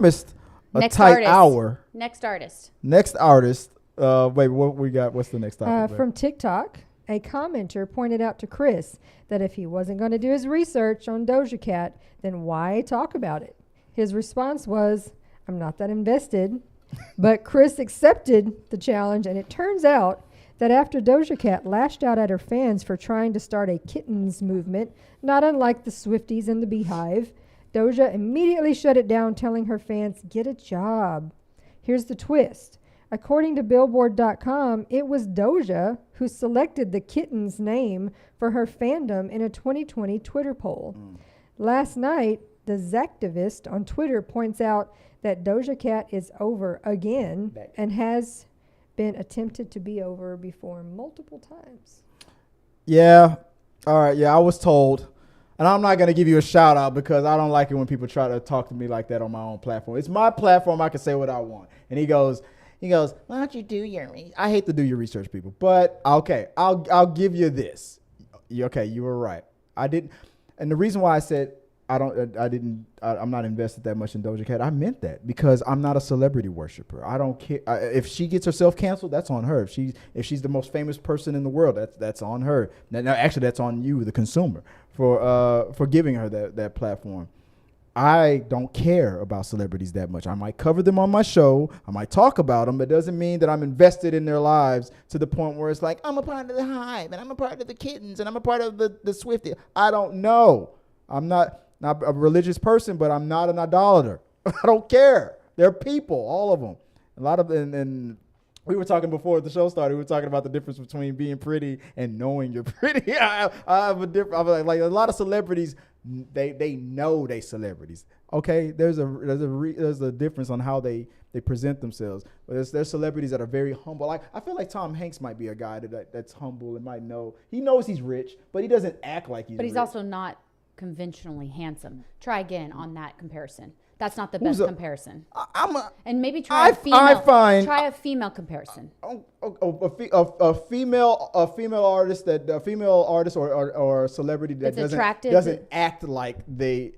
Missed a Next tight artist. hour. Next artist. Next artist. Wait, what we got? What's the next topic? From TikTok, a commenter pointed out to Chris that if he wasn't going to do his research on Doja Cat, then why talk about it? His response was, I'm not that invested. But Chris accepted the challenge, and it turns out that after Doja Cat lashed out at her fans for trying to start a Kittenz movement, not unlike the Swifties and the Beehive, Doja immediately shut it down, telling her fans, get a job. Here's the twist. According to Billboard.com, it was Doja who selected the Kittenz name for her fandom in a 2020 Twitter poll. Last night, the Zactivist on Twitter points out that Doja Cat is over again and has been attempted to be over before multiple times. Yeah. All right. Yeah, I was told. And I'm not going to give you a shout out because I don't like it when people try to talk to me like that on my own platform. It's my platform. I can say what I want. And he goes, why don't you do your research? I hate to do your research, people. But, okay, I'll give you this. Okay, you were right. I didn't. And the reason why I said I'm not invested that much in Doja Cat, I meant that because I'm not a celebrity worshiper. I don't care. If she gets herself canceled, that's on her. If she's the most famous person in the world, that's on her. Now, actually, that's on you, the consumer, for giving her that platform. I don't care about celebrities that much. I might cover them on my show. I might talk about them, but it doesn't mean that I'm invested in their lives to the point where it's like, I'm a part of the Hive, and I'm a part of the Kittens, and I'm a part of the Swiftie. I don't know. I'm not a religious person, but I'm not an idolater. I don't care. They're people, all of them. A lot of and we were talking before the show started. We were talking about the difference between being pretty and knowing you're pretty. I have a different. Like a lot of celebrities, they know they celebrities. Okay, there's a difference on how they present themselves. But there's celebrities that are very humble. Like I feel like Tom Hanks might be a guy that's humble and might know. He knows he's rich, but he doesn't act like he's. But he's rich. also not conventionally handsome. Try again on that comparison. That's not the best comparison. And maybe try a female. Try a female comparison. A female artist or a celebrity that doesn't act like they.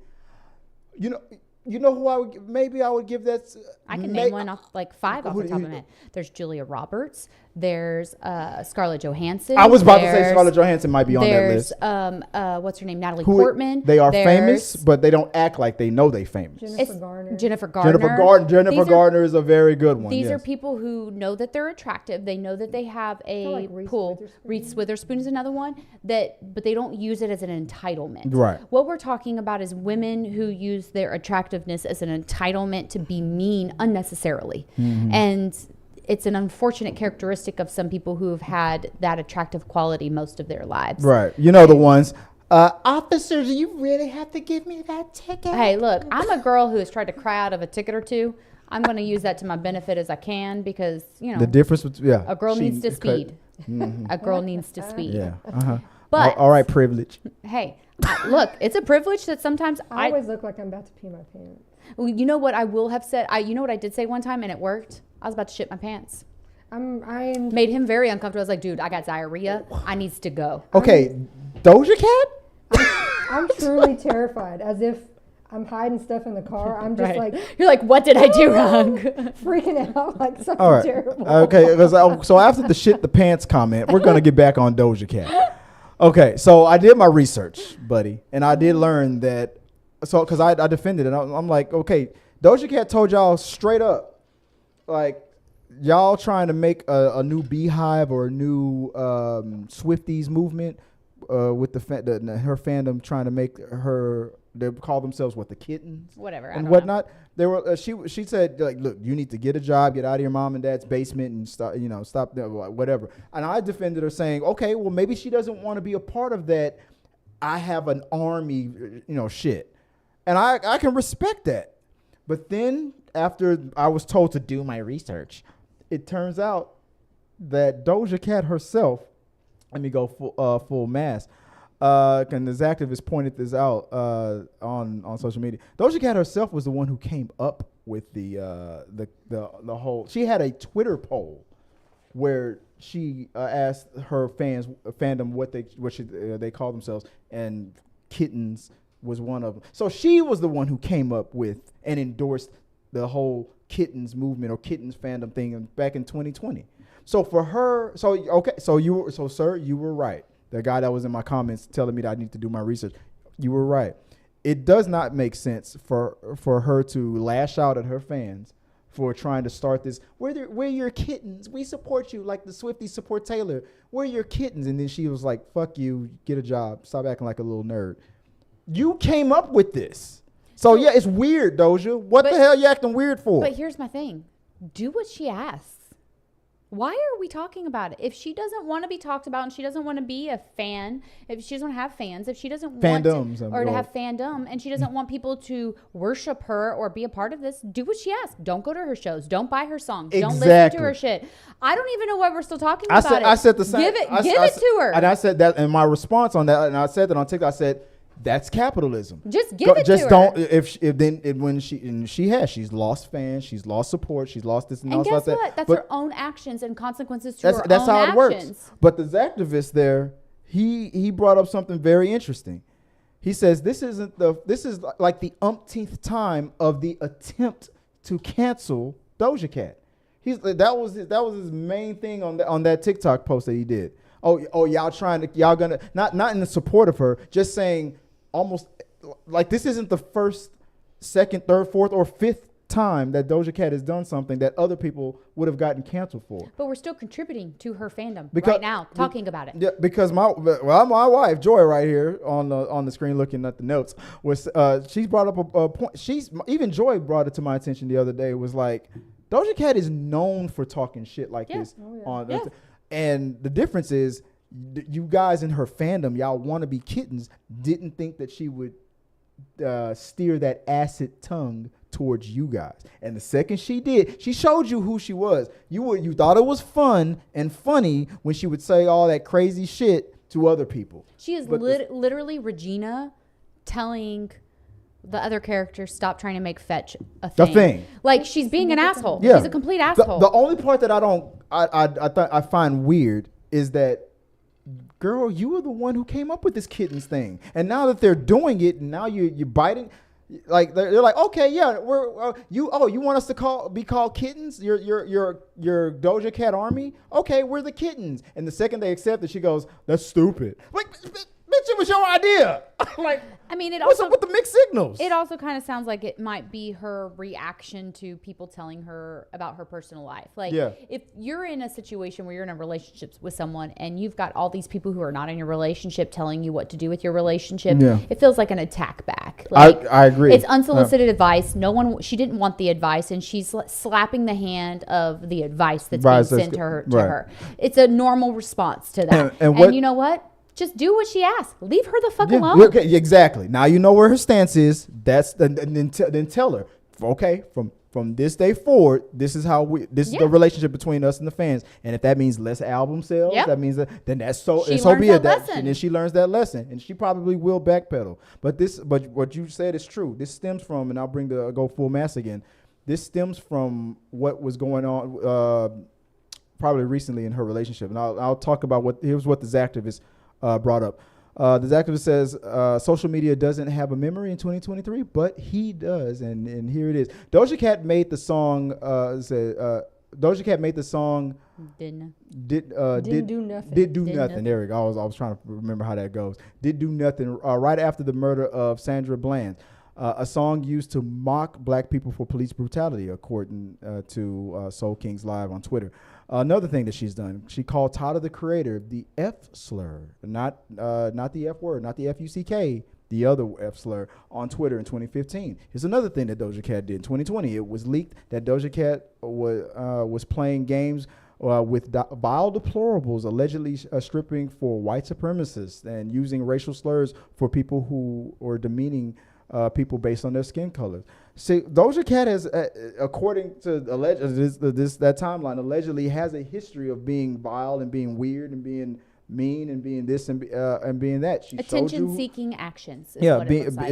You know who I would give that. I can name one off like five off the top of my head. There's Julia Roberts. There's Scarlett Johansson. I was about to say Scarlett Johansson might be on that list. There's what's her name? Natalie Portman. They are famous, but they don't act like they know they famous. Jennifer Garner. Jennifer Garner is a very good one. These are people who know that they're attractive. They know that they have a pull. Reese Witherspoon is another one but they don't use it as an entitlement. Right. What we're talking about is women who use their attractiveness as an entitlement to be mean unnecessarily. Mm-hmm. And it's an unfortunate characteristic of some people who have had that attractive quality most of their lives. Right. The ones. Officers, you really have to give me that ticket. Hey, look, I'm a girl who has tried to cry out of a ticket or two. I'm going to use that to my benefit as I can because, the difference between, a girl needs to speed. Mm-hmm. A girl needs to speed. Yeah. Uh-huh. But all right, privilege. Hey, look, it's a privilege that sometimes I always look like I'm about to pee my pants. Well, you know what I will have said? You know what I did say one time and it worked? I was about to shit my pants. I made him very uncomfortable. I was like, dude, I got diarrhea. I needs to go. Okay, Doja Cat? I'm truly terrified, as if I'm hiding stuff in the car. I'm just like... You're like, what did I do wrong? Freaking out like something terrible. Okay, so after the shit the pants comment, we're going to get back on Doja Cat. Okay, so I did my research, buddy, and I did learn that... So, because I defended it. I'm like, okay, Doja Cat told y'all straight up, like, y'all trying to make a new Beehive or a new Swifties movement with her fandom trying to make her, they call themselves the Kittens, whatever, and whatnot. They were she said, like, look, you need to get a job, get out of your mom and dad's basement, and stop whatever. And I defended her, saying, okay, well maybe she doesn't want to be a part of that. I have an army, shit. And I can respect that. But then after I was told to do my research, it turns out that Doja Cat herself, let me go full mass, and this activist pointed this out on social media. Doja Cat herself was the one who came up with the whole. She had a Twitter poll where she asked her fandom what they call themselves, and Kittenz was one of them. So she was the one who came up with and endorsed the whole Kittenz movement or Kittenz fandom thing back in 2020. So for her, so you were right. The guy that was in my comments telling me that I need to do my research, you were right. It does not make sense for her to lash out at her fans for trying to start this. We're your kittens. We support you like the Swifties support Taylor. We're your kittens. And then she was like, fuck you, get a job. Stop acting like a little nerd. You came up with this. So yeah, it's weird, Doja. What the hell are you acting weird for? But here's my thing. Do what she asks. Why are we talking about it? If she doesn't want to be talked about and she doesn't want to be a fan, if she doesn't want to have fans, if she doesn't want to have fandom and she doesn't want people to worship her or be a part of this, do what she asks. Don't go to her shows. Don't buy her songs. Don't listen to her shit. I don't even know why we're still talking about it. I said the same. Give it to her. And I said that, and my response on that, and I said that on TikTok, I said, that's capitalism. Just give it to her. Just don't. When she's lost fans, she's lost support, she's lost this and guess like that. what? That's her own actions and consequences to her own actions. That's how it works. But the activist there, he brought up something very interesting. He says this is like the umpteenth time of the attempt to cancel Doja Cat. That was his main thing on that TikTok post that he did. Oh, y'all gonna not in the support of her, just saying almost like this isn't the first, second, third, fourth, or fifth time that Doja Cat has done something that other people would have gotten canceled for. But we're still contributing to her fandom right now, talking about it. Yeah, because my wife Joy right here on the screen looking at the notes was she's brought up a point. Even Joy brought it to my attention the other day. Was like Doja Cat is known for talking shit like this and the difference is you guys in her fandom, y'all want to be kittens, didn't think that she would steer that acid tongue towards you guys. And the second she did, she showed you who she was. You thought it was fun and funny when she would say all that crazy shit to other people. She is literally Regina telling the other character stop trying to make fetch a thing. Like she's being an asshole. Yeah. She's a complete asshole. The only part that I find weird is that, girl, you were the one who came up with this Kittenz thing, and now that they're doing it, and now you're biting. Like they're like, okay, yeah, you want us to be called kittens? Your Doja Cat army? Okay, we're the kittens. And the second they accept it, she goes, that's stupid. Like, bitch, it was your idea. Like, I mean, what's up with the mixed signals? It also kind of sounds like it might be her reaction to people telling her about her personal life. Like, if you're in a situation where you're in a relationship with someone and you've got all these people who are not in your relationship telling you what to do with your relationship, it feels like an attack back. Like, I agree. It's unsolicited advice. She didn't want the advice, and she's slapping the hand of the advice that's being sent to her. It's a normal response to that. And you know what? Just do what she asks. Leave her the fuck alone. Okay, exactly. Now you know where her stance is. Then tell her, okay, from this day forward, this is the relationship between us and the fans. And if that means less album sales, that means then that's so. She so be it. And then she learns that lesson, and she probably will backpedal. But what you said is true. This stems from, and I'll bring the go full mass again. This stems from what was going on probably recently in her relationship, and I'll talk about here's what this activist brought up. This activist says social media doesn't have a memory in 2023, but he does, and here it is. Doja Cat made the song. Did do nothing. There we go. I was trying to remember how that goes. Did do nothing right after the murder of Sandra Bland. A song used to mock black people for police brutality, according to Soul Kings Live on Twitter. Another thing that she's done, she called Tyler, the Creator, the F slur, not the F word, not the F-U-C-K, the other F slur, on Twitter in 2015. Here's another thing that Doja Cat did in 2020. It was leaked that Doja Cat was playing games with vile deplorables, allegedly stripping for white supremacists and using racial slurs for people who are demeaning people based on their skin colors. See, Doja Cat has, according to that timeline, allegedly has a history of being vile and being weird and being mean and being this and being that. Attention-seeking actions.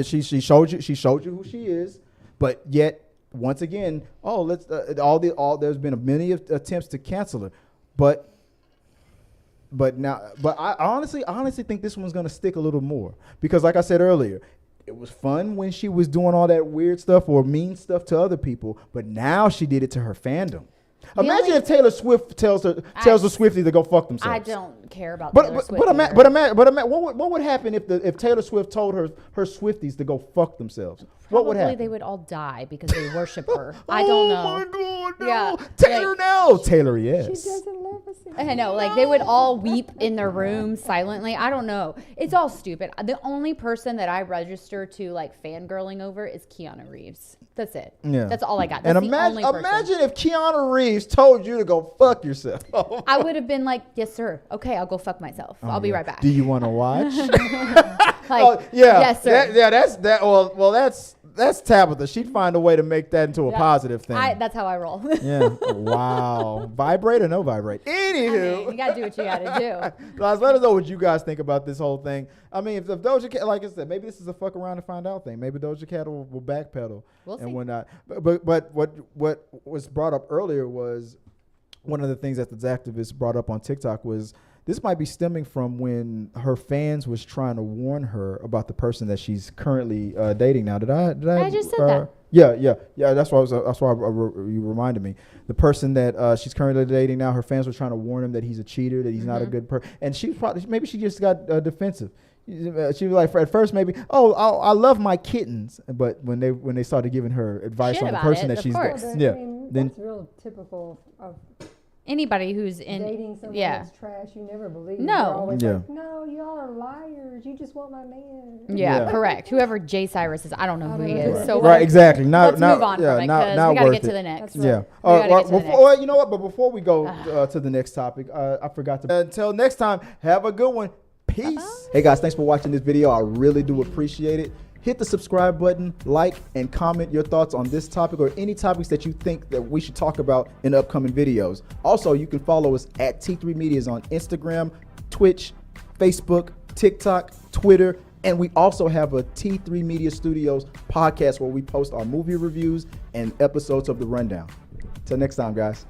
She showed you who she is, but yet once again, there's been many attempts to cancel her, but I honestly think this one's gonna stick a little more because, like I said earlier, it was fun when she was doing all that weird stuff or mean stuff to other people, but now she did it to her fandom. Imagine if Taylor Swift tells the Swifties to go fuck themselves. I don't care about Taylor Swift. But what would happen if Taylor Swift told her Swifties to go fuck themselves? What would happen? Probably they would all die because they worship her. I don't know. Oh my God, no. Yeah, Taylor, no. Taylor, yes. She doesn't love us. I know, like they would all weep in their room silently. I don't know. It's all stupid. The only person that I register to like fangirling over is Keanu Reeves. That's it. Yeah. That's all I got. That's And imagine if Keanu Reeves told you to go fuck yourself. I would have been like, yes, sir. Okay, I'll go fuck myself. I'll be right back. Do you want to watch? Like, yes, sir. That's Tabitha. She'd find a way to make that into a positive thing. That's how I roll. Yeah. Wow. Vibrate or no vibrate? Anywho. You got to do what you got to do. Guys, let us know what you guys think about this whole thing. I mean, if Doja Cat, like I said, maybe this is a fuck around and find out thing. Maybe Doja Cat will backpedal and whatnot. But what was brought up earlier was one of the things that the activists brought up on TikTok was this might be stemming from when her fans was trying to warn her about the person that she's currently dating now. Did I just said that. Yeah. That's why you reminded me. The person that she's currently dating now, her fans were trying to warn him that he's a cheater, that he's not a good person, and she maybe she just got defensive. She was like, at first maybe, I love my kittens, but when they started giving her advice Shit on the about person it, that of she's course. then That's real typical of anybody who's in dating someone that's trash. You never believe. No. You're always Yeah. like, no, y'all are liars. You just want my man. Yeah, correct. Whoever Jay Cyrus is, I don't know who he is. So right, exactly. let's move on from it because we got to get to the next. That's Yeah. You know what? But before we go to the next topic, I forgot to. Until next time, have a good one. Peace. Bye-bye. Hey guys, thanks for watching this video. I really do appreciate it. Hit the subscribe button, like, and comment your thoughts on this topic or any topics that you think that we should talk about in upcoming videos. Also, you can follow us at T3 Medias on Instagram, Twitch, Facebook, TikTok, Twitter, and we also have a T3 Media Studios podcast where we post our movie reviews and episodes of The Rundown. Till next time, guys.